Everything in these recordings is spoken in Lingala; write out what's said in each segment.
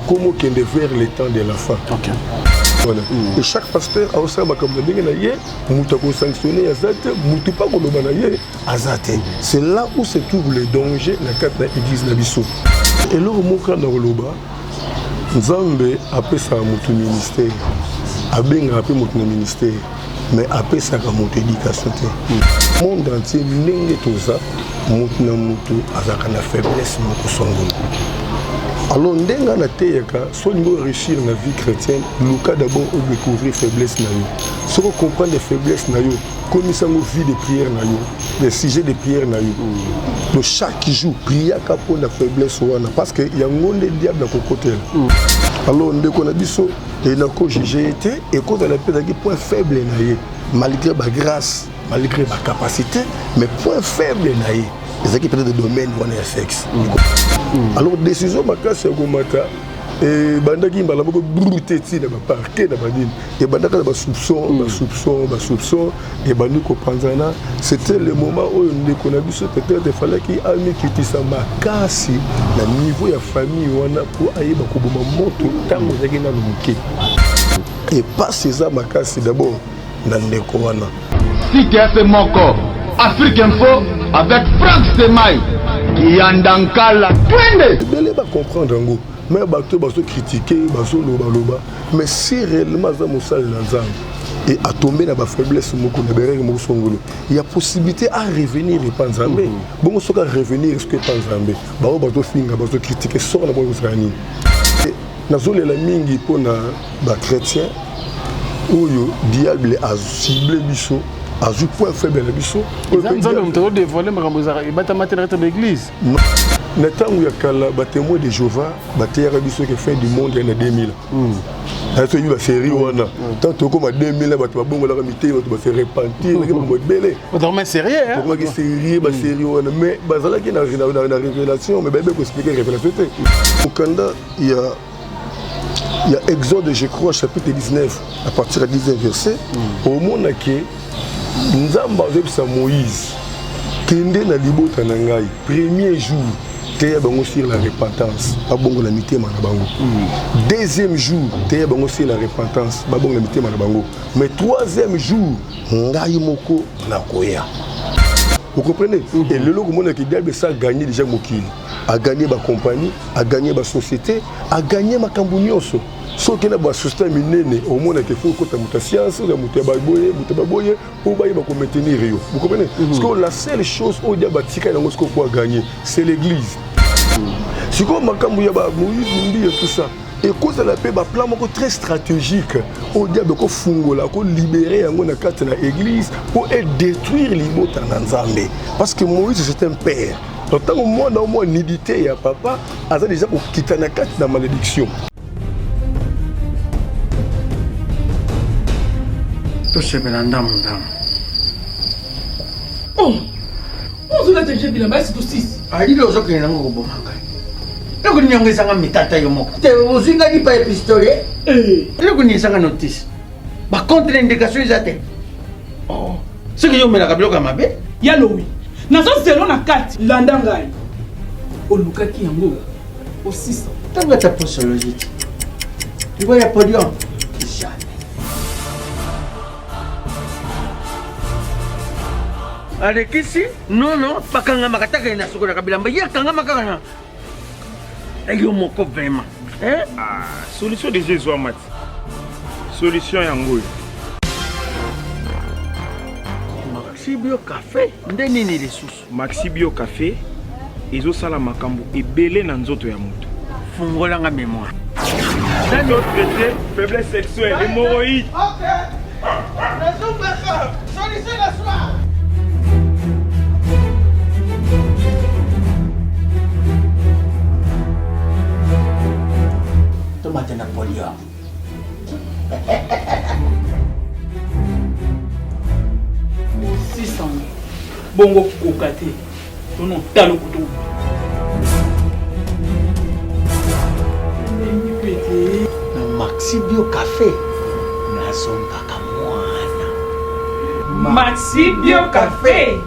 comment qu'on est vers le temps de la fin. Okay. Voilà. Et chaque pasteur a aussi sanctionné Azate. C'est là où se trouve le danger dans l'église Nabiso. Et là, Nzambe après ça mon ministère. Abenga après mon ministère. Mais après ça mon éducation. Le monde entier n'est pas tout ça. Mon azaka na faiblesse mon songolo. Alors, ndenga na teyaka, si on veut réussir dans la vie chrétienne, le cas d'abord de découvrir faiblesse na yo. Si on comprend les faiblesses na yo, connaissant nos vies de prière na yo, les sujets de prière na yo. Donc chaque jour, prier pour la faiblesse wana parce que y a un monde diable dans côté. Alors ndeko na biso et na ko j'ai été et cause de la pédagogie point faible na ye, malgré ma grâce, malgré ma capacité, mais point faible na ye. Les équipes de domaine vont être sexe. Alors décision ma classe c'est mata et bandaki mbala boko brouté ti na parquet na badine et bandaka na soupçon et baniko panzana c'était le moment où ndeko na biso peut-être il fallait qu'il ami kitisa makasi na niveau ya famille wana pour ayeba ko boma moto tango zaki na luke et pas ces makasi d'abord na ndeko wana si c'est mon corps Afrique Info avec Franck Semaï qui est en Dankala. Belle va comprendre en gros. Mais bateau va se critiquer, va se loba. Mais si réellement ça moussal dans et à tomber dans la faiblesse il y a possibilité à revenir et pas Zambé. Bon, on va revenir est-ce que pas Zambé. Bah on va se finir, va se critiquer sort la bonne Israël. Et na zone la mingi pour na ba chrétien où le diable a ciblé biso. À ce point faible de biso. Vous avez dévoilé l'église. Le temps où il y a le témoin de Jéhovah, il y a qui fait du monde en 2000. Il y a une série où on a. Tant que comme en 2000, il y a se repentir, c'est sérieux. Mais il y a une révélation, mais il faut expliquer la révélation. Au Canada, il y a Exode, je crois, chapitre 19, à partir du 19 verset, au monde qui Nzamba avec Moïse, Kende na libota na ngai, premier jour, teya bango sur la repentance, babongo na mitema na bango. Deuxième jour, teya bango sur la repentance, babongo na mitema na bango. Mais troisième jour, ngai moko na koya. Vous comprenez? Et le logo monde qui diable ça a gagné déjà mokili, a gagné ma compagnie, a gagné ma société, a gagné ma cambonioso. So que na ba société minene au monde qui faut côté muta science, la muta baboye pour ba maintenir rio. Vous comprenez? Parce que la seule chose au diable tika na ngo pour gagner, c'est l'église. Si comme makambu ya ba Moïse Mumbi et tout ça. Et cause de la paix, un plan très stratégique. Au diable ko fungola ko libérer yango na kati na église pour détruire l'imota na Nzambe. Parce que Moïse c'est un père. Donc tant au moins nidité ya papa, aza déjà ko kitana kati na malédiction. Tout ce belanda mondam. Oh, on se l'a déjà dit là-bas, c'est tout 6. Ah, il a que nango bomanga. Loko nyongezanga mitata yo moko. Te ozinga di pa pistolet. Loko nyesanga notice. Ba contre indication izate. Oh, ce que yo mela kabloka mabe. Ya lowi. Nazo zelo na kati landa ngai. Olukaki yango. Au 600. Tanga ta posologie. Tu vois ya podium. Avec ici, non, pas quand on m'a attaqué na soko na kabila, mais ya quand on m'a attaqué. Et yo moko vraiment. Hein? Ah, solution de Jésus Amat. Solution yango. Maxi Bio Café, ndeni ni ressources. Maxi Bio Café, ezo sala makambo ebele na nzoto ya moto. Fungola nga mémoire. C'est notre traité faiblesse sexuelle, hémorroïde. OK. Solution la soir. Tomate Napoléon. bongo kokate tono talo kutu Maxi Bio Café nazongaka mwana Maxi Bio Café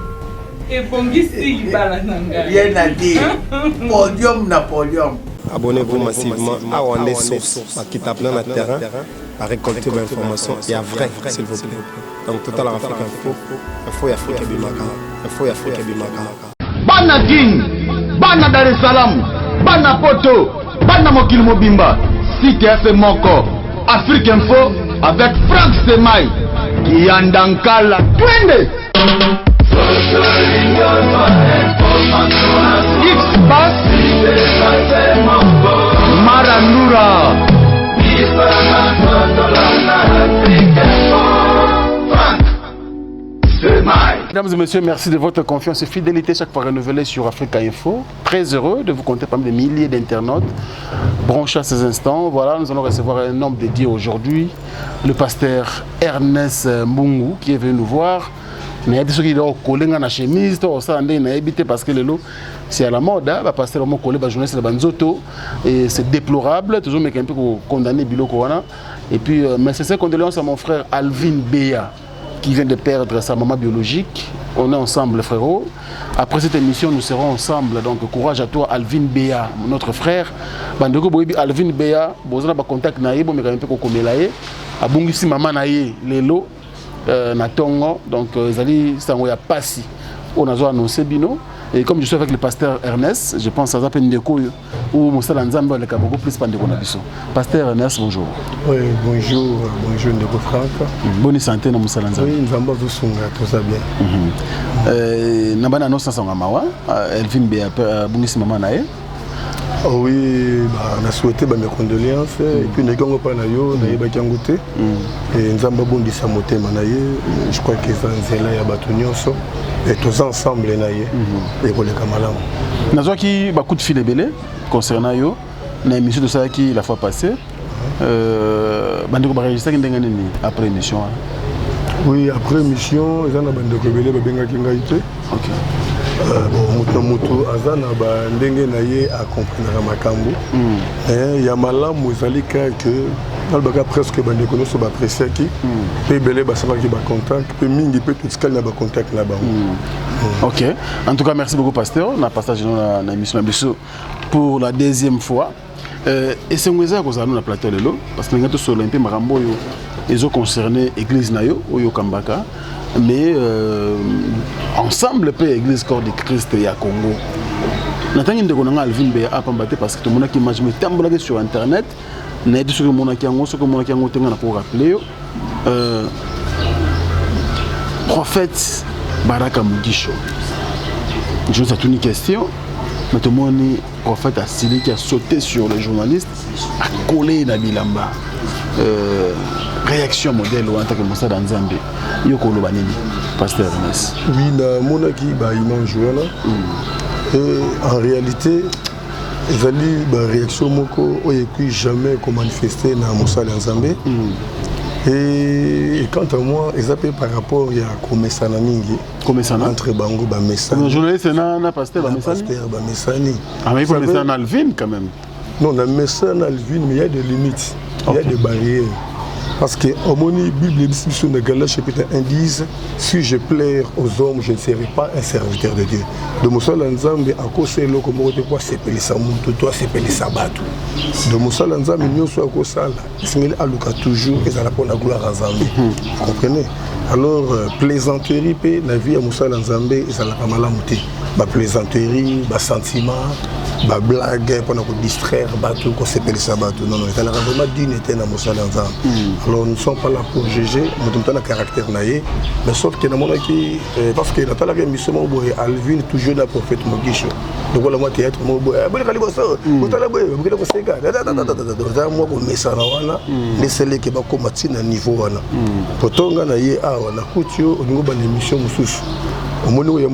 ebongisi libala nanga bien à dire podium na podium Abonnez-vous massivement à Wandé Source, qui tape dans le terrain, à récolter vos informations. Il y a vrai, s'il vous plaît. Donc, Total Afrique Info, Info Afrique Bimaka. Info Afrique Bimaka. Bana King, Bana Dar es Salaam, Bana Poto, Bana Mokil Mobimba, Site FM Moko, Afrique Info avec Franck Semaï, Kiandankala, Twende. X-Bass, Maranura. Mesdames et messieurs, merci de votre confiance et fidélité chaque fois renouvelée sur Africa Info. Très heureux de vous compter parmi des milliers d'internautes branchés à ces instants. Voilà, nous allons recevoir un homme dédié aujourd'hui, le pasteur Ernest Mbungu, qui est venu nous voir. Mais il y a des gens qui ont collé dans la chemise, parce que c'est à la mode, le pasteur a collé la journaliste de Banzoto, et c'est déplorable, toujours mais un peu condamné Bilo Corona. Et puis, mais c'est ça condoléances à mon frère Alvin Béa, qui vient de perdre sa maman biologique. On est ensemble, frérot. Après cette émission, nous serons ensemble. Donc, courage à toi, Alvin Béa, notre frère. Bandeko Boibi, Alvin Béa, vous avez contact naïe, mais quand même peu comme elle a bungisi maman naïe, Lelo, Natongo. Donc, Zali, ça on y a passé. On a annoncé Bino. Et comme je suis avec le pasteur Ernest, je pense à Zapen Ndeko ou Moussa Lanzamba, le beaucoup plus Pandeko Nabiso. Pasteur Ernest, bonjour. Oui, bonjour, bonjour Ndeko Franck. Bonne santé, Moussa Lanzamba. Oui, Nzamba Zusunga, tout ça bien. Nabana Nosa Sangamawa, Elvin Béa, Bungisi Maman Nae. Oui, on a souhaité mes condoléances. Et puis, nous avons pas nayo, naye bakiangote. Et Nzamba Bondi Samote Manaye, je crois que c'est là, il y a Batunyoso. Et tous ensemble, naye. Et pour les Kamalam. Nous avons beaucoup de fil belé concernant yo. Na émission de ça qui la fois passée. Bandeko enregistré après l'émission. Oui, après l'émission, ils ont bandeko belé babenga kingaité. OK. Bon, mutu azana ba ndenge na ye a comprendre makambo. Ya malamu ezali ka que dans le presque bandeko no so ba apprécier ki pe belé ba savoir ki ba contact pe mingi pe tout ce na ba contact là bas. OK. En tout cas, merci beaucoup pasteur. On a partagé dans l'émission pour la deuxième fois. Et c'est ngweza ko za nous na plateau lelo parce que ngato so l'impi makambo yo ezo concerné église na yo oyo kambaka. Mais ensemble, l'église corps de Christ et à Congo. Nous avons Alvin Béa à Pambaté parce que tout le monde qui imagine sur internet, nous avons sur le monde qui a pour rappeler prophète Baraka Mugisho. Je vous ai une question. Mais tout le monde prophète Assili qui a sauté sur les journalistes, a collé la Bilamba. Réaction modèle ou en tant que Moussa dans Zambie. Yoko Lobanini, pasteur Ernest. Oui, na monaki ba image là. Et en réalité, ils allaient ba réaction moko oyeku jamais ko manifester na Moussa dans Zambie. Et quant à moi, ils appellent par rapport à Komesana Mingi. Komesana entre Bango ba Messani. Le journaliste na pasteur ba Messani. Pasteur ba Messani. Ah mais il faut laisser un Alvin quand même. Non, na Messani Alvin, mais il y a des limites. Il y a des barrières. Parce que au Bible, sur le Galates chapitre 1 disent si je plaire aux hommes, je ne serai pas un serviteur de Dieu. De Moussa Lanzambe, à cause de l'eau, comme on dit, c'est pelé sa monte, toi, c'est pelé sa bateau. De Moussa Lanzambe, nous sommes à cause de ça. C'est Aluka toujours, et ça la pour la gloire à Zambie. Vous comprenez? Alors, plaisanterie, la vie à Moussa Lanzambe, et ça la pas mal à monter. Plaisanterie, sentiment, blague, pour nous distraire, bateau, qu'on s'appelle ça bateau. Non, non, il y a vraiment d'unité dans Moussa Lanzambe. Alors nous ne sommes pas là pour juger, nous sommes dans le caractère naïe, mais sauf que nous qui parce que dans la mission Alvin toujours le prophète Mugisho. Donc voilà moi théâtre moi moi comme message wana laissez-les que ba combattre na niveau wana. Potonga na ye awa na kutio au niveau de l'émission mususu. Au moment où le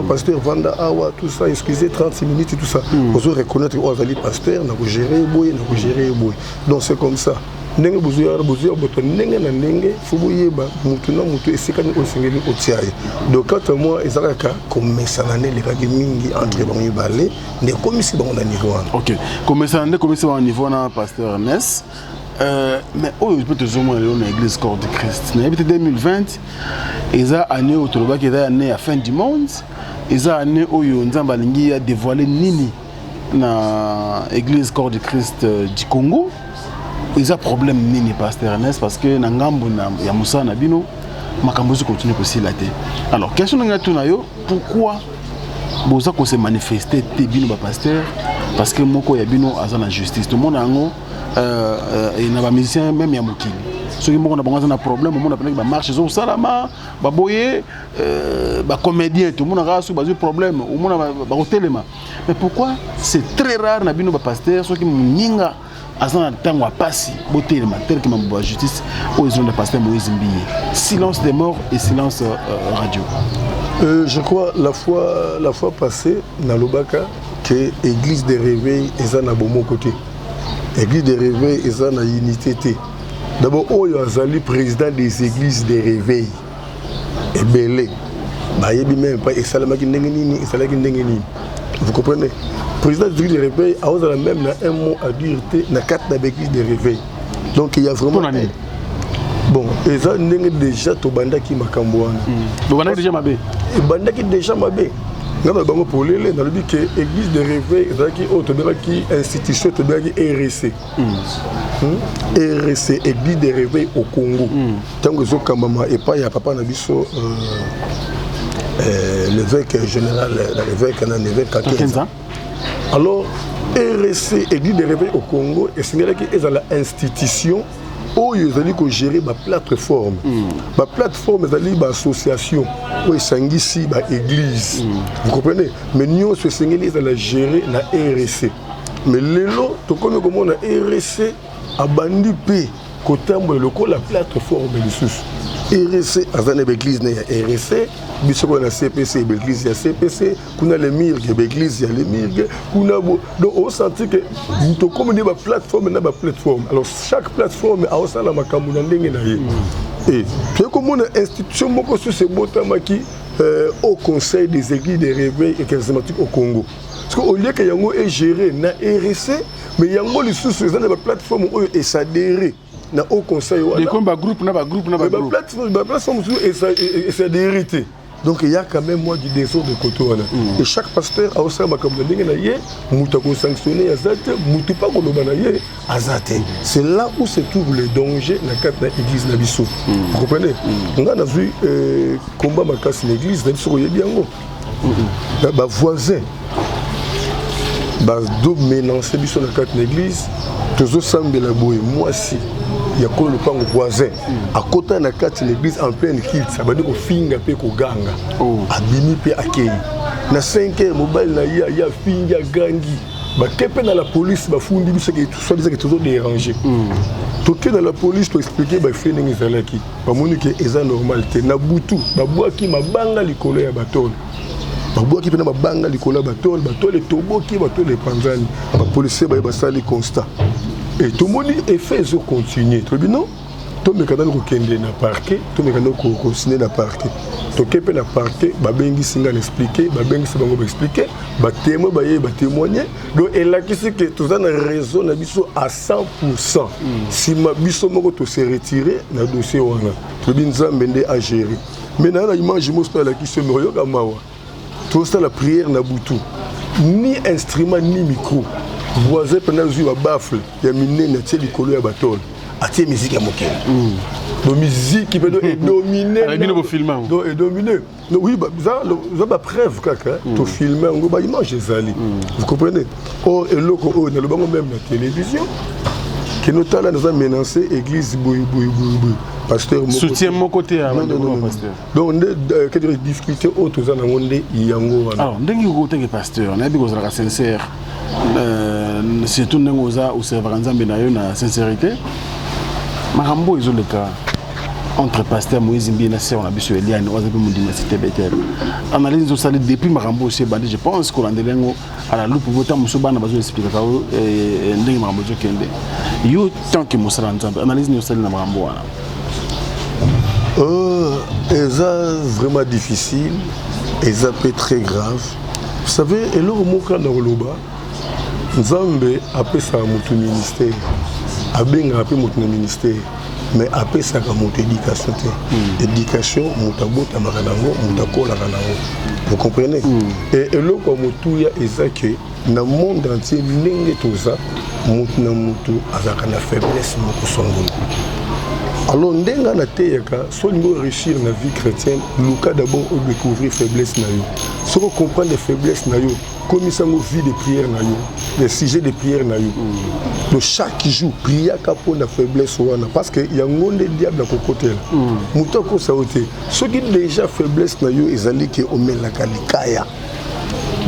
pasteur Vanda Awa, tout ça, excusez 36 minutes et tout ça. Vous allez reconnaître que vous allez pasteur, vous allez gérer le boy. Donc c'est comme ça. Donc quand moi, ils ont comme ça, entre les balais, mais comme si on a niveau. Ok, comme ça, on a niveau pasteur Ernest. Mais je peux te dire que l'église corps de Christ. En 2020, ils ont année au Toloba qui est année à fin du monde. Ils ont année où Nzamba Lingi a dévoilé Nini na église Corps du Christ du Congo. Ils ont problème nini pasteur Ernest parce que na ngambo na ya Moussa na bino makambozi continue aussi la terre. Alors question nga tuna yo pourquoi boza ko se manifester te bino ba pasteur parce que moko ya bino azana justice tout le monde ango et na ba musicien même ya mokili. Ceux qui ont un problème, on a marché au salama, boyer, comédien, tout le monde a un problème, au monde a un téléma. Mais pourquoi c'est très rare na bino ba pasteur, ceux qui m'inga azana tango a passé, beauté tel que ma justice, où ils ont le pasteur Moïse Mbiye. Silence des morts et silence radio. Je crois la fois passée dans l'Obaka que l'église des réveils est à bon côté. L'église des réveils est à unité. D'abord, il y a le président des églises des réveils. Et belé. Vous comprenez? Le président des églises des réveils a même un mot à dire dans la carte de l'église des réveils. Donc il y a vraiment. Bon, et ça, déjà, tout le monde qui m'a camboé. Vous avez déjà mabé? Le qui déjà mabé. Nous avons pour les dans le but que l'église de réveil qui institution de RSC. RSC, église de réveil au Congo. Tant que zo kamama et pas il y a papa nabiso l'évêque général, l'évêque 15 ans. Alors RSC, église de réveil au Congo, et c'est l'institution où ils ont géré ma plateforme. Ma plateforme est l'association où ils sont ici, l'église. Vous comprenez? Mais nous, ce sont les gérer la RSC. Mais les lots, tu connais comment la RSC a bandu P. Côté la plateforme de sous. RSC, à l'église, il y a RSC. Bisoko na CPC, l'église il y a CPC. Kuna les mirgues, l'église il y a les mirgues. Donc on sentit que nous comme une plateforme, na plateforme. Alors chaque plateforme a aussi la makamuna ndenge na ye. Et puis comme une institution moko sur ce botama qui au conseil des églises de réveil et charismatique au Congo. Parce qu'au lieu que yango est géré na RSC, mais yango les sous sur la plateforme où est s'adhérer. Na au conseil voilà. Comme groupe na groupe na groupe. La plateforme est s'adhérer. Donc il y a quand même moi du désordre de côté. Et chaque pasteur a aussi un sanctionné c'est là où se trouve le danger dans l'église Nabiso. Vous comprenez? On a vu combat ma casse l'église, les voisins mélanger biso na carte l'église, tous semble la boue moi si il y a quoi le pan voisin à côté de la carte l'église en pleine kilt ça va dire au finga pe ko ganga abimi pe akei na 5h mobile na ya finga gangi ba kepe na la police ba fundi biso que tout soit disait que toujours dérangé tout que dans la police pour expliquer ba fait ningi zalaki ba moni que eza normalité na butu ba boaki mabanga likolo ya batole ba boaki pe na mabanga likolo ya batole toboki batole panzani ba policier ba sali constat. Et tout le monde est fait de continuer. Tu dis non? Tout le monde est na parquet, tout le monde est continué na parquet. Tu peux na parquet, babengi singa expliquer, babengi singa expliquer, témoin témoigner. Donc et là qui c'est que tout ça na raison na biso à 100%. Si ma biso moko to se retirer na dossier wana. Tu dis nzambe ndé à gérer. Maintenant la image mo sta la qui se moyo kamawa. Tout ça la prière na butu. Ni instrument ni micro. Voisin pendant que je baffle, il y a une telle école à batole. A telle musique à moquer. La musique qui peut dominer. Et dominer. Oui, ça va preuve caca. Tu filmes un gros image zali. Vous comprenez? Or et loco on le bango même la télévision. Que nous talents nous a menacé église boui. Pasteur soutien mon côté à pasteur. Donc on a que difficulté autres dans le monde yango. Alors ndenge côté pasteur, on a dit que sincère. Surtout Nengoza ou Servaranzambe na sincérité. Marambo ils ont le cas entre pasteur Moïse Mbiye na sœur Nabiso Eliane ozabi mundima cité Bethel. Analyse ça depuis Marambo c'est bandé je pense qu'on andelengo à la loupe vota musobana bazo expliquer ka ndenge Marambo zo kende. Yo tant que Moussa Nzambe analyse nous sali na Marambo wana. C'est vraiment difficile et ça peut être très grave. Vous savez et là au moka na Roloba Nzambe appelle ça mon ministère. Abenga appelle mon ministère. mais après ça comme éducation éducation mutabota makanango mutakola kanango vous comprenez et le comme tout ya ezake na monde entier ndenge toza mutu na mutu azaka na faiblesse moko songolo alors ndenga na teyaka so lingo réussir na vie chrétienne luka d'abord au découvrir faiblesse na yo so comprendre les faiblesses na yo comme ça nous vie de prière na yo les sujets de prière na yo de chaque jour prier pour la faiblesse wana parce que y a ngonde diable ko côté muto ko ça oté ce qui déjà faiblesse na yo ezali ke omela kalikaya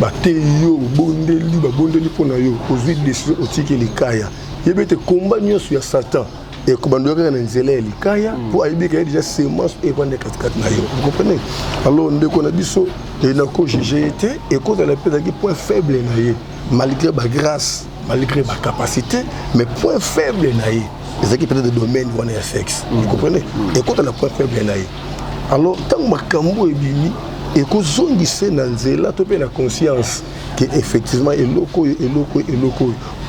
bate yo bondeli pona yo ko vide décision otiki likaya yebete combat nyoso ya Satan et comme on doit nzela likaya pour aider déjà semence et prendre 4 na yo vous comprenez alors ndeko na biso et na ko GGT et cause de la pédagogie point faible na ye malgré ma grâce malgré ma capacité mais point faible na ye les équipes peut-être de domaine on est sexe vous comprenez et quand on a point faible na ye alors tant makambo ebimi et ko zongise na nzela to pe na conscience que effectivement eloko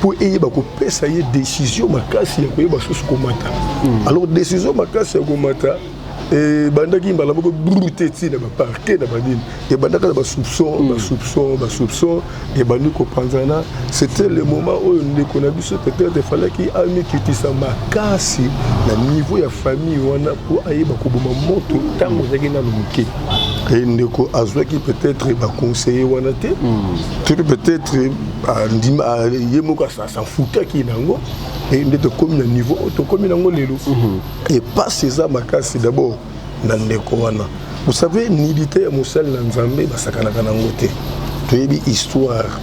pour ayeba ko pesa ye décision makasi ya ko yeba susu ko mata alors décision makasi ya ko mata et bandaki mbala moko brute ti na ba parquet na badine et bandaka na ba soupçon et bandi ko panzana c'était le moment où ndeko na biso peut-être il fallait qu'il ami kitisa makasi na niveau ya famille wana pour ayeba ko boma moto tango zaki na luke et ndeko azwa qui peut-être ba conseiller wana te peut-être ndima yemoko ça fouta ki nango et ndeko comme na niveau to comme nango lelo et pas ces makasi d'abord nandeko wana vous savez nidité ya mosali na nzambe basakanaka nango te toyebi histoire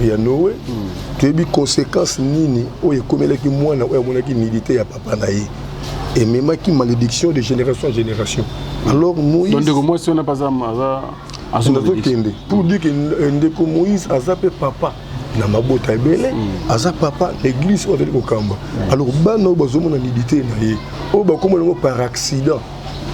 ya Noé toyebi conséquence nini oyo ekomelaki mwana oyo amonaki nidité ya papa na ye et même qui malédiction de génération en génération alors Moïse donc moi si on n'a pas ça pour dire que ndeko Moïse azape papa na mabota ebele aza papa l'église on veut kokamba alors bana bazomona nidité na ye o ba comme par accident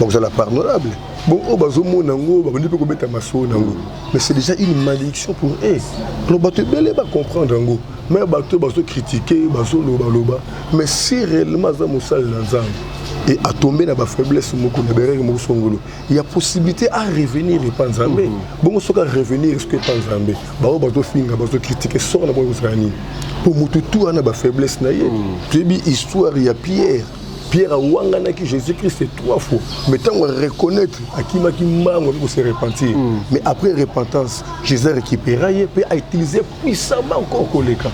donc ça la pardonnable bon o bazomona ngo ba ndi pe ko beta maso nango mais c'est déjà une malédiction pour eux alors bato ebele ba comprendre ngo mais bato bazo critiquer bazo loba mais si réellement za mosal na nzambe et à tomber dans la faiblesse il y a possibilité à revenir et pas Nzambe bon soka revenir ce que pas Nzambe ba ba to finga ba to critiquer sort na bon osani pour mututu na ba faiblesse na ye tu bi histoire il y a Pierre a wangana qui Jésus-Christ c'est 3 fois mais tant on reconnaître à qui mango pour se repentir mais après repentance Jésus récupéra et peut utiliser puissamment encore koleka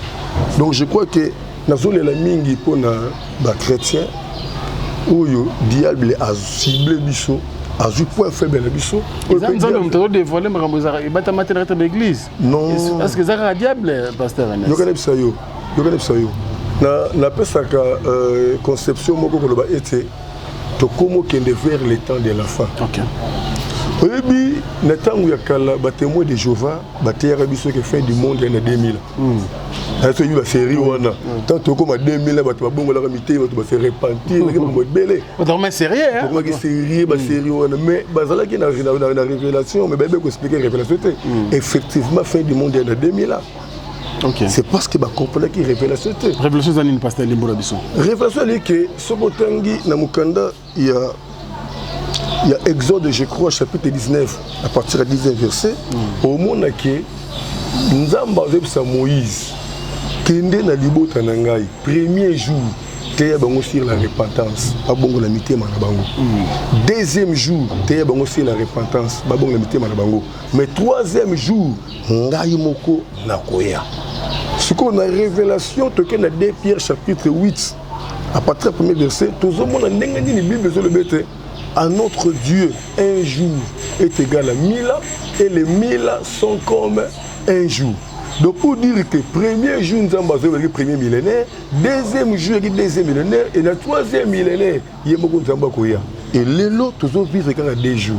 donc je crois que nazole la mingi pour na ba chrétien oyo diable a ciblé biso a vu point faible na biso on dévoiler makamboza et bata maternité de l'église non est-ce que ça diable pasteur Ernest yo kana bisayo na pesaka conception moko ko ba été to komo kende vers le temps de la fin OK oyebi na tangu ya kala ba témoin de Jéhovah ba teyaka biso ke fin du monde en 2000 ça y va série wana tant comme 2000 ba to bongo la mité ba se repentir ke mo belé vraiment sérieux hein pour que série ba série wana mais bazala ki na révélation mais bébé ko expliquer révélation effectivement fin du monde en 2000 là OK c'est parce que ba comprendre ki révélation zanine pasteur Limbola biso révélation est que sobotangi na mukanda il y a Exode, je crois, chapitre 19, à partir du 10e verset, au monde que Nzamba a Moïse, Kende na libota nangai, premier jour, tu as aussi la repentance, pas bon la mité manabango. Deuxième jour, tu as aussi la repentance, pas bon la mité manabango. Mais troisième jour, ngai moko nakoya. Ce qu'on a révélation, tu as 2 Pierre chapitre 8, à partir du premier verset, tout le monde a n'engagé ni Bible sur le bête. À notre Dieu, un jour est égal à 1000 ans et les 1000 ans sont comme un jour. Donc pour dire que premier jour, nous avons le premier millénaire, deuxième jour, le deuxième millénaire, et le troisième millénaire, il y a beaucoup de Zambakoya. Et les lots, tous vivent quand il y a 2 jours.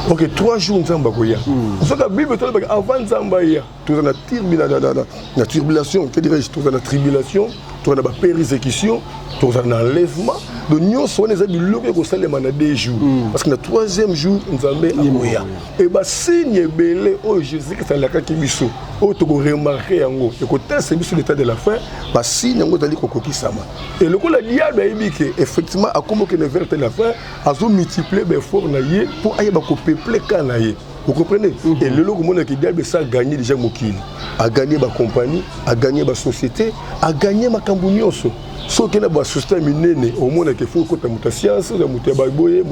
Ok, 3 jours nzamba koya. Ce que la Bible te dit avant nzamba ya, tu as la tribulation, que dirais-je, tu as la tribulation, tu as la persécution, tu as l'enlèvement. Donc nous sommes les amis qui sont les 2 jours. Parce que le 3e jour nzamba akoya. Et bah signe belé oh Jésus que ça la kaki biso. Oh tu remarquer yango. Et quand c'est biso l'état de la fin, bah signe yango dali kokoki sama. Et le coup la diable a dit que effectivement à comment que le vers de la fin a multiplié ben fort na yé pour aller ba peupler kanaye. Vous comprenez? Et le logo monde qui diable ça a gagné déjà mokili, a gagné ma compagnie, a gagné ma société, a gagné ma cambonioso. So que na ba société minene au monde qui faut côté muta science, muta baboye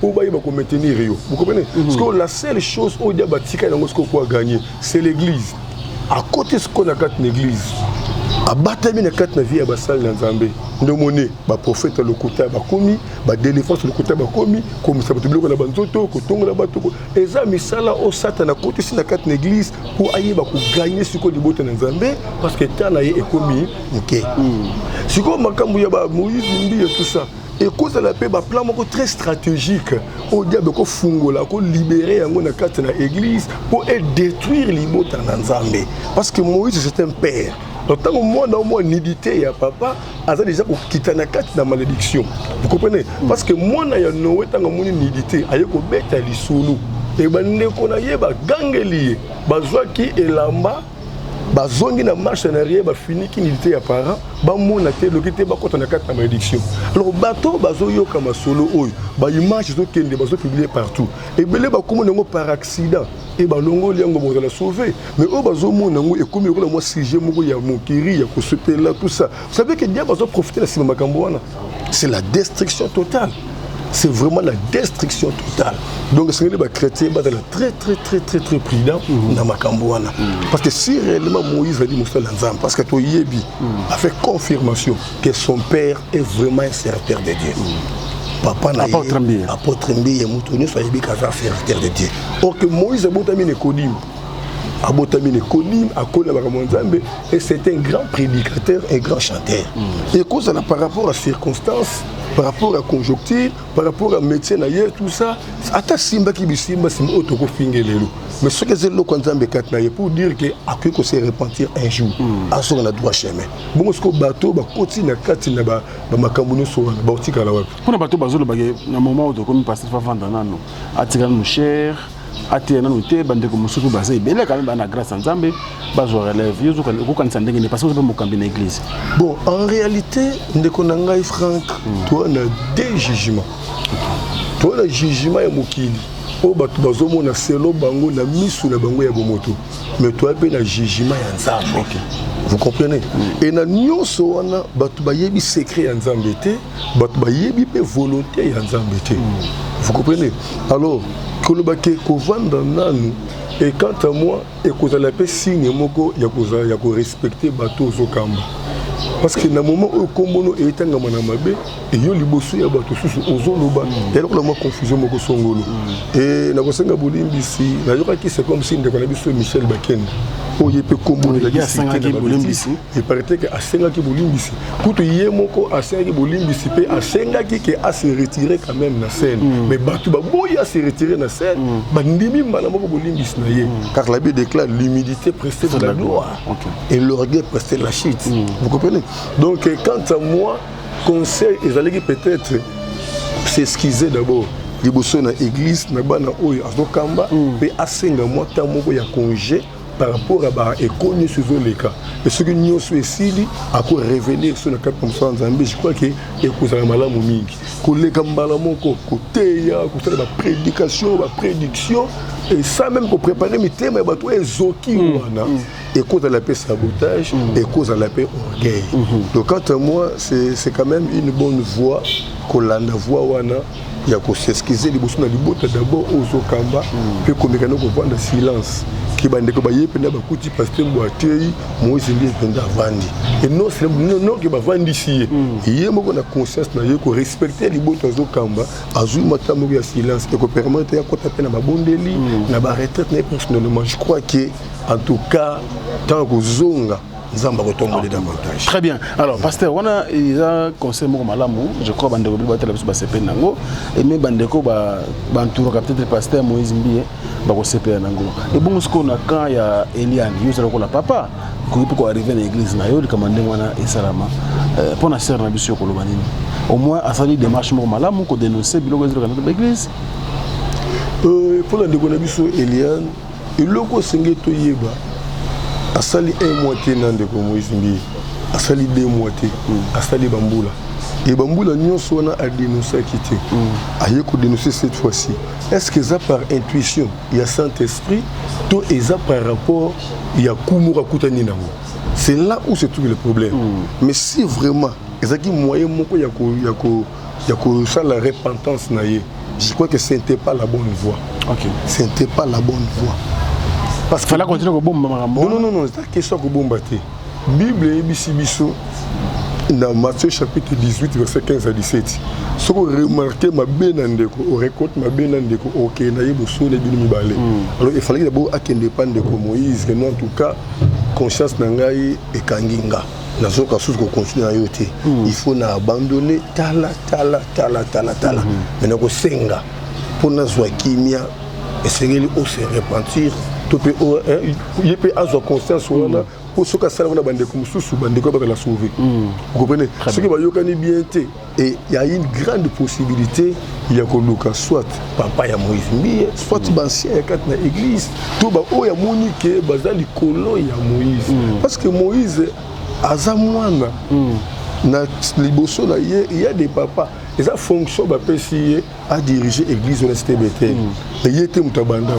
pour ba ba maintenir rio. Vous comprenez? Parce que la seule chose au diable tika na ngosko quoi gagner, c'est l'église. À côté ce qu'on a quatre l'église. Abatami na kati na vie ya basali na Nzambe ndomone ba prophète le côté ba komi ba délivrance le côté ba komi comme ça bato biloko na banzoto ko tongola bato eza misala o satana côté si na kati na église pour ayeba ko gagner siko libota na Nzambe parce que tana ye ekomi OK siko makambu ya ba Moïse mbi et tout ça et cause la paix ba plan moko très stratégique au diable ko fungola ko libérer yango na kati na église pour détruire libota na Nzambe parce que Moïse c'est un père. Donc, tant que moi, dans mon nidité, il y a papa, il a déjà quitté la malédiction. Vous comprenez? Parce que moi, il y a Noé, tant que mon nidité, il y a bête à l'issolo. Et il y a gangeli, qui est là-bas, bazongi na marche en arrière, fini qui nidité à parents, mon athée, le qui était contre la malédiction. Alors, bateau, bazoyo comme solo, image, ils ont publié partout. Et belé, comme par accident. Et balongo liango mo la sauver mais au bazo mo nango et comme ko moi sujet mo ya mokiri ya ko là tout ça vous savez que diable va profiter de ce makambo wana c'est la destruction totale c'est vraiment la destruction totale donc c'est les chrétiens ba très prudent na makambo wana parce que si réellement Moïse a dit Moussa Nzambe parce que to yebi a fait confirmation que son père est vraiment un serviteur de Dieu. Papa na apôtre Mbi ya mutonyo so yebi kaza serviteur de Dieu. Or que Moïse a botamine Kodim. A botamine Kodim a kola Nzambe et c'est un grand prédicateur, un grand chanteur. Et cause là par rapport à circonstances, par rapport à conjoncture, par rapport à métier naïe tout ça, ata simba ki bisimba sim otoko fingelelo. Mais ce que c'est le Nzambe kat naïe pour dire que akui ko se repentir un jour. Aso na droit chemin. Bon ce que bateau ba koti na kati na ba makambuno so ba otika la wapi. Pour na bateau bazolo ba na moment où comme pasteur fa vendre nano. Atika no cher. Atiana noté bande ko musuku basa ibele quand même na grâce à Nzambe bazo relève yozo ko kanisa ndenge parce que vous pas na église. Bon en réalité ndeko nangai Franck toi na deux jugements. Toi le jugement ya mokili o batu bazomo na selo bango na misu na bango ya bomoto mais toi pe na jugement ya Nzambe. OK. Vous comprenez? Et na nyonso wana batu bayebi secret ya Nzambe te batu bayebi pe volonté ya Nzambe te. Vous comprenez? Alors et quant à moi, et que vous avez signe moko ya ko respecter bateau zokamba. Parce que na moment où kombono etanga mana mabe et yo liboso ya bateau susu ozoloba et alors la confusion moko songolo. Et na kosenga bolimbisi na yoka ki c'est comme si ndeko na biso Michel Baken. Oh yé pe kombono la senga ki bolimbisi. Et paraît que a senga ki bolimbisi. Kuto yé moko a senga ki bolimbisi pe a senga ki ke a se retirer quand même na scène. Mais bateau ba boya se retirer na scène. Ba ndimi mbala moko bolimbisi na yé. Car la Bible déclare l'humilité précède la gloire. Et l'orgueil précède la chute. Vous comprenez? Donc, quant à moi, conseil, ils allaient peut-être s'excuser d'abord. Les bossons dans l'église, na bana oyo azokamba, pe asenga moi tamoko ya congé par rapport à ba économie sur les cas. Et ce que nous sommes ici, à quoi révéler sur le cas comme ça en Zambie, je crois que et cause à malamu mingi. Collègue malamu côté ya, côté la prédication, la prédiction et ça même pour préparer mes thèmes, bah toi zoki wana. Et cause à la paix sabotage, et cause à la paix orgueil. Donc quant à moi, c'est quand même une bonne voie qu'on a voix wana. Il y a qu'à s'excuser les bossons d'abord aux okamba, puis comme il y a un silence. Qui va ndeko penda bakuti pasteur Boatei Moïse ndiye penda vandi et non c'est non qui va vendre ici il moko na conscience na yeko respecter les boto zokamba azui matamoko ya silence et ko permettre ya kota pena babondeli na ba retraite na personnellement je crois que en tout cas tant que zonga nzamba kotomboler davantage. Très bien. Alors pasteur, on a un conseil mo malamu, je crois bande ko ba tela biso ba sepe nango et même bande ko ba entour peut-être le pasteur Moïse Mbiye ba ko sepe nango. Et bon ce qu'on a quand il y a Eliane, yo sera ko la papa ko arriver à l'église na yo commander wana et salama pour na sœur na biso ko lo banini. Au moins à sali démarche mo malamu ko dénoncer biloko ezelo kana l'église. Pour la ndeko na biso Eliane, eloko senge to yeba asali un moitié na ndeko Moïse Mbiye, asali 2 moitié, asali bambula. Et bambula nyonso wana a dénoncé quitté. Aye ko dénoncer cette fois-ci. Est-ce que ça par intuition, il y a Saint-Esprit, tout et ça par rapport il y a kumura kutani nango. C'est là où se trouve le problème. Mais si vraiment ezaki moyen moko ya ko ça la repentance na ye, je crois que ce n'était pas la bonne voie. OK. Ce n'était pas la bonne voie. Parce que fallait continuer au bon moment. Non, c'est la question que bomba té. Bible et biso dans Matthieu chapitre 18 verset 15 à 17. Ce qu'on remarquait ma benandeko, on récolte ma benandeko, OK, na yebo so le binu mibale. Alors il fallait d'abord akende pande ko Moïse, que non en tout cas conscience nangai et kanginga. Na zoka sous ko continuer à yoté. Il faut na abandonner tala. Maintenant ko senga pour na zwa kimia essayer de se repentir. Il peut avoir conscience pour ce que ça va bande comme sous bande comme la sauver. Vous comprenez? Ce qui va yokani bien et il y a une grande possibilité il y a que Lucas soit papa ya Moïse Mbiye soit ancien ya kat na église tout ba o ya monique bazali colon ya Moïse parce que Moïse azamwana na liboso na il y a des papas et ça fonction ba pesi à diriger l'église de l'STBT. Il était mutabanda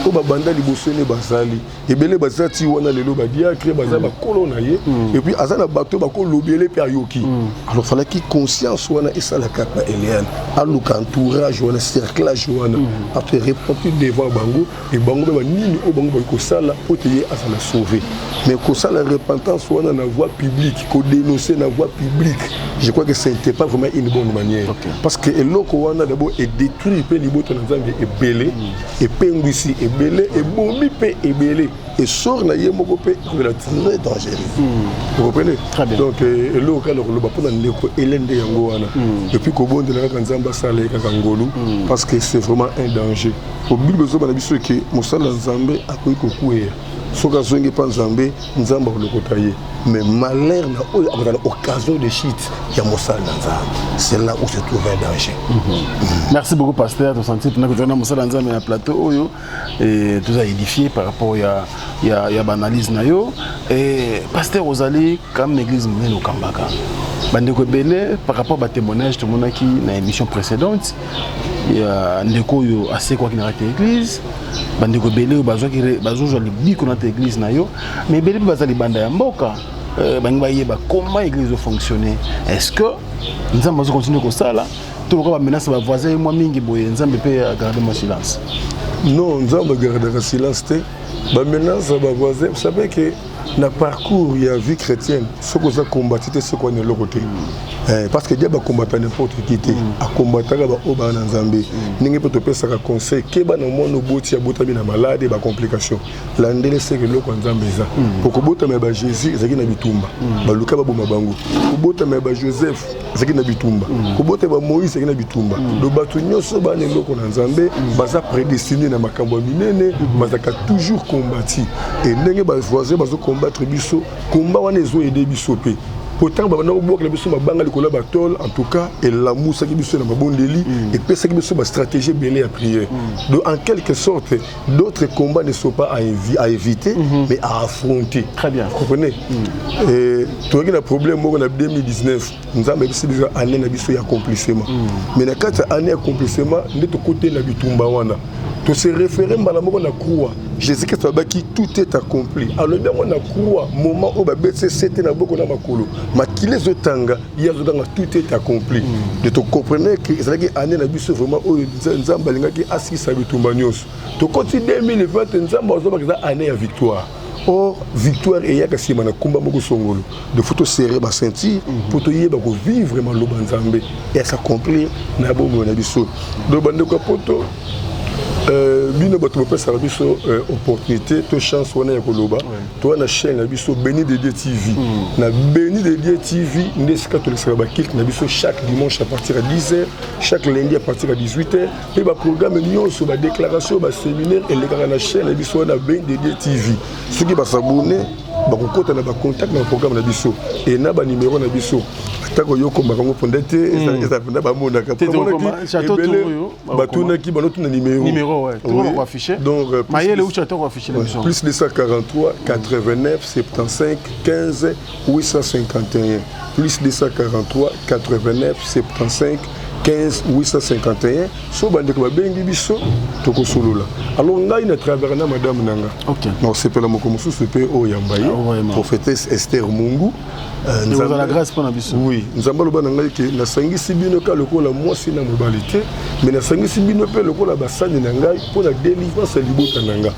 ko ba banda liboso ne bazali ebele bazati wana lelo ba diacre bazaba kolona ye et puis azana bato ba ko lobele pe ayoki. Alors fallait qu'il conscience wana et ça la carte na Eliane à l'entourage wana cerclage wana à te répondre devant bango et bango ba nini o bango ba ko sala pour te ye à sauver. Mais ko sala repentance wana na voie publique ko dénoncer na voie publique. Je crois que ce n'était pas vraiment une bonne manière. Parce que eloko wana d'abord est détruit pe liboto na nzambe ebele et pengwisi ebele et bombi pe ebele et sort na ye moko pe très dangereux. Vous comprenez? Donc eloko alors le bapona ndeko elende yango wana et puis ko bonde na nzamba sala ka ngolu parce que c'est vraiment un danger. Au bible zo bana biso ke mosala nzambe akoyi kokuya soka zongi pa nzambe nzamba lokotaye mais malheur na occasion de chute ya mosala nzambe c'est là où se trouve un danger. Merci beaucoup pasteur de sentir que nous avons mosala nzambe na plateau oyo et tout ça édifié par rapport ya banalise na yo et pasteur Ozali comme l'église menée au Kambaka bandeko belé par rapport à témoignage tout monde qui na émission précédente il y a ndeko yo assez quoi qui na l'église bandeko belé bazwa les biko na l'église na yo mais belé bazali banda ya mboka bangi ba yeba comment l'église fonctionner est-ce que nous allons continuer comme ça là tout le menace ba voisin moi mingi boye nzambe pe garder mon silence. Non, nzambe garder le silence ba menace ba voisin vous savez que na parcours il y a vie chrétienne ce que ça combattre ce qu'on est l'autre côté parce que Dieu va combattre n'importe qui a combattre ba oba na nzambe ningi peut te pesa ka conseil ke ba na mono boti ya bota bina malade ba complication la ndele c'est que loko nzambe za pour ko bota me ba Jésus ezaki na bitumba ba Luka ba boma bango ko bota me ba Joseph ezaki na bitumba ko bota ba Moïse ezaki na bitumba do batu nyoso ba ne loko na nzambe baza prédestiné na makambo minene bazaka toujours combattu et ndenge ba voisin bazo combattre biso combat wana ezo aider biso pe pourtant bana obok la biso mabanga likola batol en tout cas et l'amour ça qui biso na mabondeli et puis ça qui biso ba stratégie belé à prier donc en quelque sorte d'autres combats ne sont pas à éviter mais à affronter. Très bien, vous comprenez et toi qui a problème moi en 2019 nous avons biso déjà année na biso ya accomplissement mais na quatre année accomplissement ndeko côté na bitumba wana to se référer malamoko na croix Jésus qui qui tout est accompli alors bien on a croix moment où ba betse c'était na boko na makolo makile zotanga ya zotanga tout est accompli de te comprendre que ça qui année na biso vraiment o nzamba linga ki asisa bitumba nyos to continue 2020 nzamba ozoba que année ya victoire. Or victoire et yaka si mana kumba moko songolo de photo serré ba sentir pour te yeba ko vivre vraiment lo banzambe et s'accomplir na bombo na biso do bande ko poto bino bato bapesa na biso opportunité to chance wana ya koloba to na chaîne na biso Béni de Dieu TV na Béni de Dieu TV nde sika to lesaka ba kick na biso chaque dimanche à partir de 10h chaque lundi à partir de 18h et ba programme nyonso ba déclaration ba séminaire et les na chaîne na biso na Béni de Dieu TV ceux qui ba s'abonner ba kokota na ba contact na programme na biso et na ba numéro na biso atako yoko makango pondete eza penda ba mona ka batuna ki banotu na numéro ouais tout va afficher donc mayele ou chateau afficher la mission plus 243 89 75 15 851 plus 243 89 75 15 851 so bande ko bengi biso to ko solola alors ngai na travers na madame nanga OK non c'est pas la moko mususu pe o yambaye prophétesse Esther Mungu nous avons la grâce pour biso oui nzamba loba nanga ke na sangisi bino ka lokola mwasi na mobilité mais na sangisi bino pe lokola basani na ngai pour la délivrance libota nanga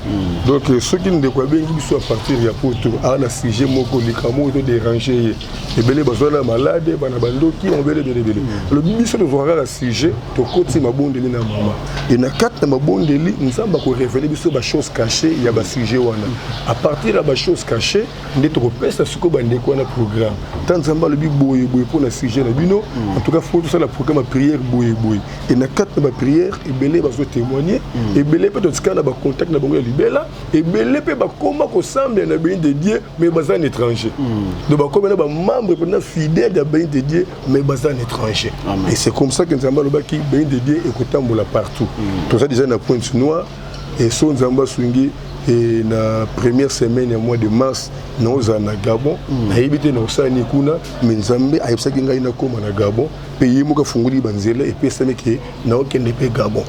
donc ceux qui ne ko bengi biso à partir ya poto ana sujet moko likamo to déranger et belé bazona malade bana bandoki on belé le biso de voir un sujet to koti mabondeli na mama et na quatre mabondeli nzamba ko révéler biso ba choses cachées ya ba sujet wana à partir de ba choses cachées ndeto ko pesa suko bande ko na programme tant nzamba le bi boye pour na sujet na bino en tout cas faut tout ça la programme prière boye et na quatre ba prière et belé bazo témoigner et belé peut tout cas na ba contact na bango ya libela et belé pe ba koma ko semble na Béni de Dieu mais bazan étranger donc ba koma na ba membre pour na fidèle ya Béni de Dieu mais bazan étranger et c'est comme ça que Nzamba lobaki Béni de Dieu ekotambola partout tout ça déjà na Pointe Noire et son Nzamba swingi et la première semaine du mois de mars nous allons à Gabon na habité na osani kuna mais Nzambe ayebisaki ngai na koma na Gabon pays moka funguli banzela et puis ça me que na okende pe Gabon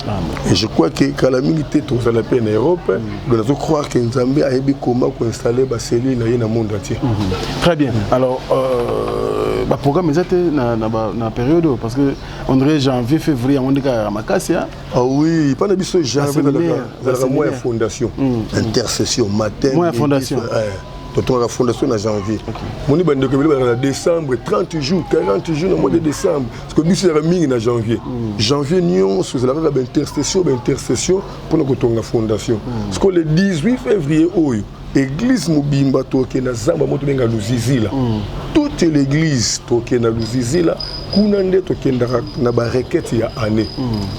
et je crois que calamité tous à la peine en Europe donc je crois que Nzambe ayebi comment ko installer ba cellule na monde entier très bien alors le programme est na période parce que on dirait janvier février on dit à Makassi ah oui pas de biso janvier dans la mois fondation intercession matin mois fondation Toto la fondation en janvier. Mon ni bande en décembre 30 jours 40 jours au mois de décembre parce que biso ya mingi en janvier. Janvier nion sur la intercession pour la fondation. Parce que le 18 février église Mobimba toke na zamba moto benga Luzizila toute l'église toke na Luzizila kuna nde toke na ba requête ya année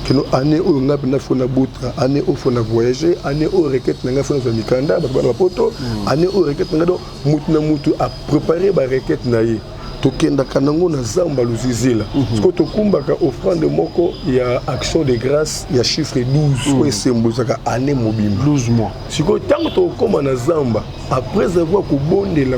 que no année o nga na fona botra année o fona voyager année o requête nga fona mikanda ba poto année o requête nga do mutu na mutu a préparer ba requête na ye tokenda kanango na zamba Luzizila parce que tokumbaka offrande moko ya action de grâce ya chiffre 12 ko symbolisaka année Mobimba 12 mois siko tango tokoma na zamba après avoir kobondela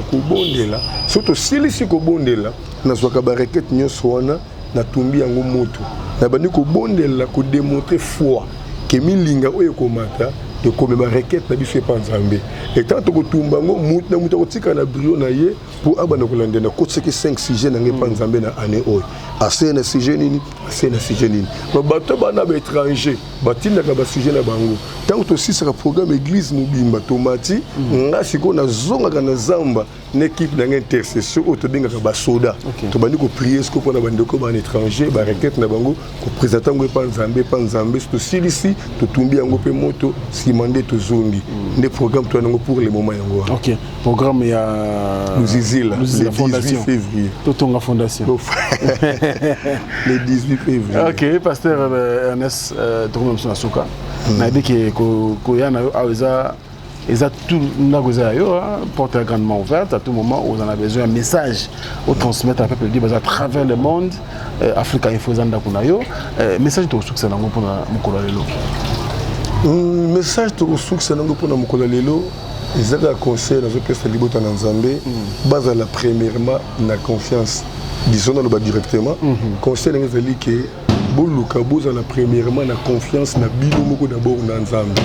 surtout silisi kobondela na zwaka ba requête nyonso wana na tumbi yango moto na bandi kobondela ko démontrer foi que milinga oyo komata de comme ma requête na biso pa Nzambe et tant que tumbango mutu na mutu kotika na brio na ye pour abana kolanda na kotseke 5 sujets na ngepa Nzambe na année oyo assez na sujet nini ba bato bana ba étranger batinda ka ba sujet na bango tant que aussi sera programme église Mobimba tomati nga siko na zonga kana zamba l'équipe na intercession auto benga ka ba soda to bandi ko prier ce ko pona bandeko ba étranger ba requête na bango ko présenter ngo pa Nzambe to silisi to tumbi yango pe moto simande to zongi ne programme to nango pour le moment yango OK programme ya Luzizila le 18 février Totonga fondation le 18 février OK pasteur Ernest Tourmem Sonasuka na dit que ko yana aweza et tout porte grandement ouverte à tout moment où on en a besoin un message au transmettre à peuple à travers le monde Africa Info zanda kunayo message to succès nango pona mukolo lelo message to succès nango pona mukolo lelo ezaka conseil na pesa libota na Nzambe base la premièrement na confiance disons dans le bas directement conseil na ezali que boluka boza la premièrement na confiance na bino moko d'abord na Nzambe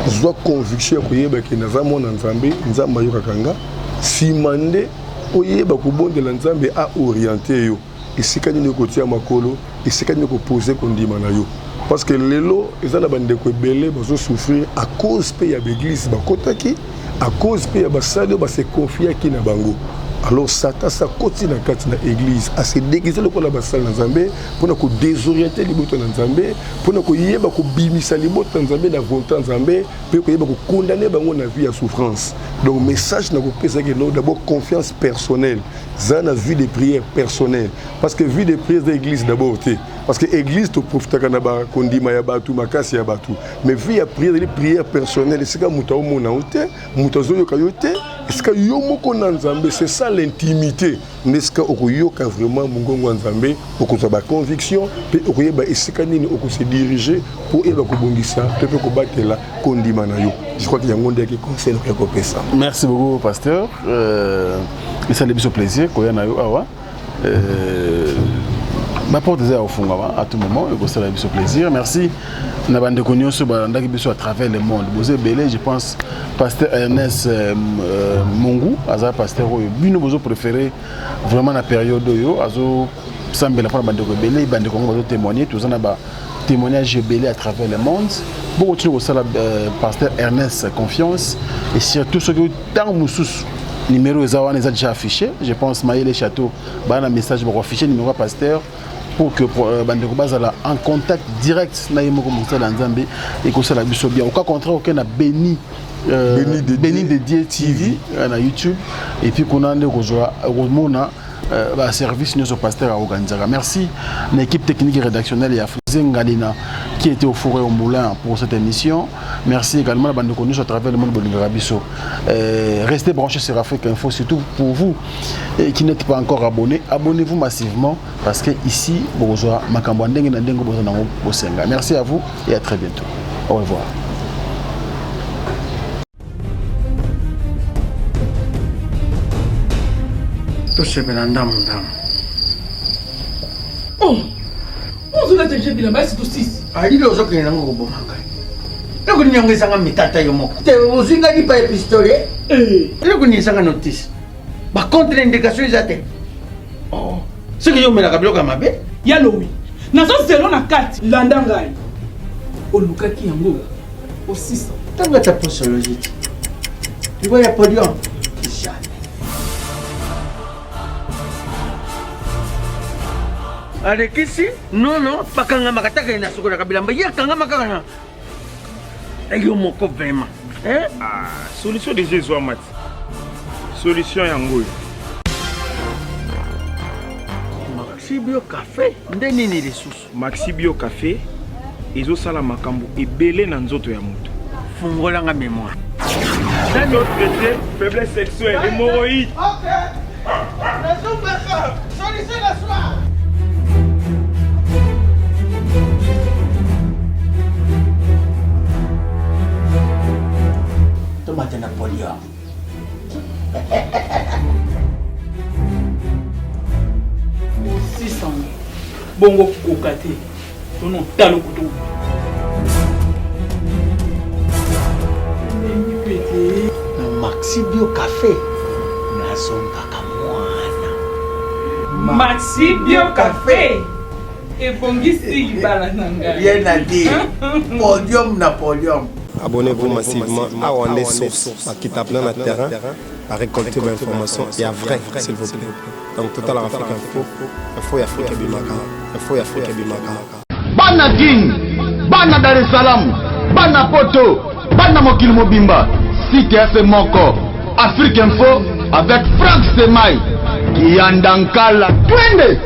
zwa conviction koyeba ke naza mona Nzambe Nzambe ayokaka nga simande oyeba kobondela Nzambe a orienter yo esika nini kotia makolo esika nini koposer kondima na yo parce que lelo ezana bandeko ebele bazo souffrir à cause pe ya l'église bakotaki à cause pe ya basali ba se confier ki na bango alors Satan ça continue na kati na église à se déguiser le kola basal na Nzambe pour ko désorienter liboto na Nzambe pour ko yeba ko bimisa liboto na Nzambe na volonté na Nzambe pour ko yeba ko condamner bango na vie à souffrance. Donc message na ko pesa que non d'abord confiance personnelle, ça na vie de prière personnelle parce que vie de prière de l'église d'abord té parce que l'église te profite kana ba kondima ya batu makasi ya batu mais vie à prière personnelle c'est ka muta omona oté muta zo yoka yoté est-ce que yo moko na Nzambe c'est ça l'intimité n'est-ce que okoyoka vraiment mungongo Nzambe okoza ba conviction pe okoyeba esika nini okose diriger pour eba ko bongisa pe ko batela kondima na yo. Je crois qu'il y a un monde qui conseille ko pesa. Merci beaucoup pasteur. Et ça le plaisir ko yana yo awa. Ma porte est au fond à tout moment, et ça a plaisir. Merci. Nous avons connu à travers le monde. Vous avez belé, je pense, pasteur Ernest Mongou, Azar pasteur, vous préféré vraiment la période où Azo semble la bande de belé, bande de Congo témoigner, tout ça n'a pas témoignage belé à travers le monde. Beaucoup de choses pasteur Ernest confiance et surtout ce que tant moussous. Numéro est déjà affiché. Je pense que les châteaux, un message pour afficher numéro pasteur pour que Bandeko Bazala en contact direct na yemo comme ça dans Nzambe et que ça la biso bien. Au cas contraire, aucun a béni dédié TV na YouTube et puis qu'on a des mona service nous au pasteur à Oganzara. Merci l'équipe technique et rédactionnelle et à Ngalina qui était au four et au moulin pour cette émission. Merci également à la bande de connus à travers le monde Bolingarabiso. Restez branchés sur Afrique Info, surtout pour vous qui n'êtes pas encore abonnés. Abonnez-vous massivement parce que ici, merci à vous et à très bientôt. Au revoir. Oh, on se l'a déjà bien, mais c'est aussi. Ali lozo kena ngo bomanga. Loko nyongeza nga mitata yo moko. Te uzinga di pa pistolet. Loko nyongeza notice. Ba contre indication izate. Oh. Ce que yo mela kabloka mabe. Yalo oui. Nazo zelo na kati landa ngai. Olukaki yango. Aussi. Tanga ta posologie. Tu vois ya podium. Avec ici, non, pas quand on m'a attaqué na sukura kabila mbaya quand on m'a kana. Ayo moko vraiment. Hein? Ah, solution de Jésus Amat. Solution yango. Maxibio café, ndeni ni ressources. Maxibio café, ezo sala makambo ebele na nzoto ya moto. Fungola nga mémoire. D'un autre côté, faiblesse sexuelle, hémorroïde. OK. Raison baka. Solution la soir. Tomate Napoléon. Bongo kokate. Tono talo kutu. Maxibio café. Nazonga kamwana. Maxibio café. Et bongisi libala nanga. Bien à dire. Podium Napoléon. Abonnez-vous massivement à Wandé Source, qui tape dans le terrain, à récolter vos informations et à vrai, s'il vous plaît. Donc, Total Afrique Info, Info Afrique Bimaka, Info Afrique Bimaka. Bana King, Bana Dar es Salaam, Bana Poto, Bana Mokil Mobimba, CTF Moko, Afrique Info avec Franck Semai, qui en Dankala, Twende.